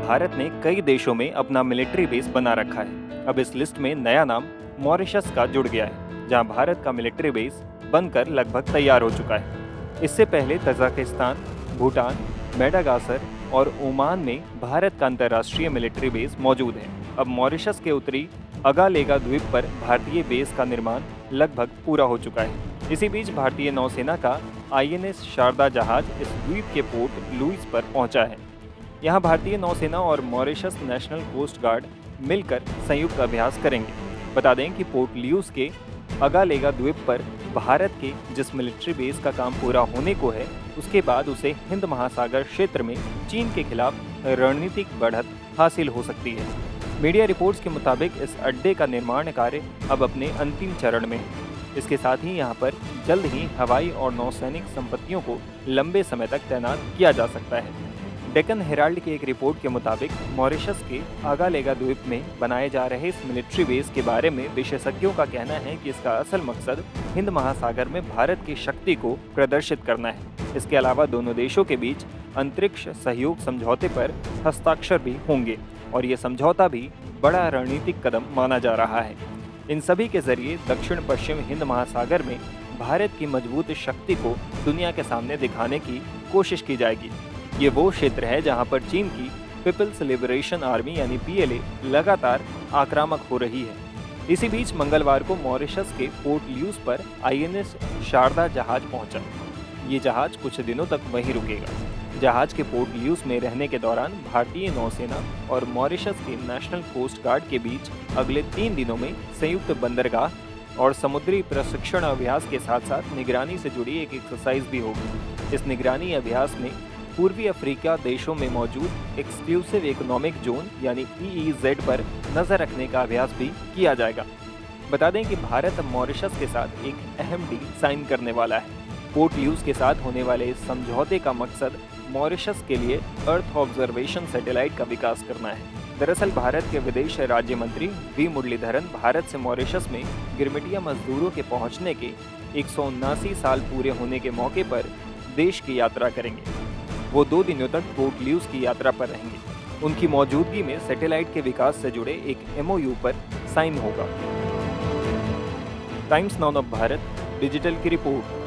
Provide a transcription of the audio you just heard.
भारत ने कई देशों में अपना मिलिट्री बेस बना रखा है। अब इस लिस्ट में नया नाम मॉरिशस का जुड़ गया है, जहां भारत का मिलिट्री बेस बनकर लगभग तैयार हो चुका है। इससे पहले तजाकिस्तान, भूटान, मेडागास्कर और ओमान में भारत का अंतर्राष्ट्रीय मिलिट्री बेस मौजूद है। अब मॉरिशस के उत्तरी अगालेगा द्वीप पर भारतीय बेस का निर्माण लगभग पूरा हो चुका है। इसी बीच भारतीय नौसेना का आईएनएस शारदा जहाज इस द्वीप के पोर्ट लुइस पर पहुंचा है। यहां भारतीय नौसेना और मॉरिशस नेशनल कोस्ट गार्ड मिलकर संयुक्त अभ्यास करेंगे। बता दें कि पोर्ट लुइस के अगालेगा द्वीप पर भारत के जिस मिलिट्री बेस का काम पूरा होने को है, उसके बाद उसे हिंद महासागर क्षेत्र में चीन के खिलाफ रणनीतिक बढ़त हासिल हो सकती है। मीडिया रिपोर्ट्स के मुताबिक इस अड्डे का निर्माण कार्य अब अपने अंतिम चरण में है। इसके साथ ही यहां पर जल्द ही हवाई और नौसैनिक संपत्तियों को लंबे समय तक तैनात किया जा सकता है। डेक्कन हेराल्ड की एक रिपोर्ट के मुताबिक मॉरिशस के आगालेगा द्वीप में बनाए जा रहे इस मिलिट्री बेस के बारे में विशेषज्ञों का कहना है कि इसका असल मकसद हिंद महासागर में भारत की शक्ति को प्रदर्शित करना है। इसके अलावा दोनों देशों के बीच अंतरिक्ष सहयोग समझौते पर हस्ताक्षर भी होंगे और ये समझौता भी बड़ा रणनीतिक कदम माना जा रहा है। इन सभी के जरिए दक्षिण पश्चिम हिंद महासागर में भारत की मजबूत शक्ति को दुनिया के सामने दिखाने की कोशिश की जाएगी। ये वो क्षेत्र है जहां पर चीन की पीपल्स लिबरेशन आर्मी यानी पीएलए लगातार आक्रामक हो रही है। इसी बीच मंगलवार को मॉरिशस के पोर्ट लुइस पर आईएनएस शारदा जहाज पहुंचा। ये जहाज कुछ दिनों तक वहीं रुकेगा। जहाज के पोर्ट लुइस में रहने के दौरान भारतीय नौसेना और मॉरिशस के नेशनल कोस्ट गार्ड के बीच अगले 3 दिनों में संयुक्त बंदरगाह और समुद्री प्रशिक्षण अभ्यास के साथ साथ निगरानी से जुड़ी एक एक्सरसाइज भी होगी। इस निगरानी अभ्यास में पूर्वी अफ्रीका देशों में मौजूद एक्सक्लूसिव इकोनॉमिक जोन यानी EEZ पर नजर रखने का अभ्यास भी किया जाएगा। बता दें कि भारत अब मॉरिशस के साथ एक अहम डील साइन करने वाला है। पोर्ट लुइस के साथ होने वाले इस समझौते का मकसद मॉरिशस के लिए अर्थ ऑब्जर्वेशन सैटेलाइट का विकास करना है। दरअसल भारत के विदेश राज्य मंत्री वी मुरलीधरन भारत से मॉरिशस में गिरमिटिया मजदूरों के पहुंचने के 179 साल पूरे होने के मौके पर देश की यात्रा करेंगे। वो 2 दिनों तक पोर्ट लुइस की यात्रा पर रहेंगे। उनकी मौजूदगी में सैटेलाइट के विकास से जुड़े एक MOU पर साइन होगा। Times now of Bharat digital की रिपोर्ट।